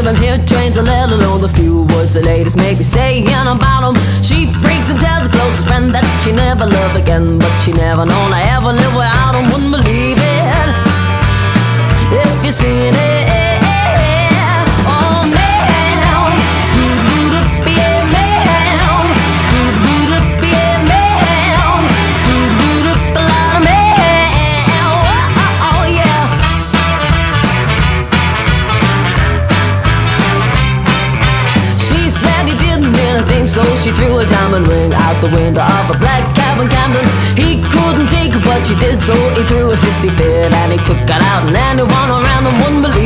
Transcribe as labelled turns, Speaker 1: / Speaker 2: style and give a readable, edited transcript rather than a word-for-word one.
Speaker 1: even hear trains, or let alone the few words the ladies make me saying about them. She freaks and tells her closest friend that she never loved again, but she never known I ever live without them. Wouldn't believe it if you seen it. So she threw a diamond ring out the window of a black cab in Camden. He couldn't take her, but she did, so he threw a hissy fit and he took it out, and anyone around him wouldn't believe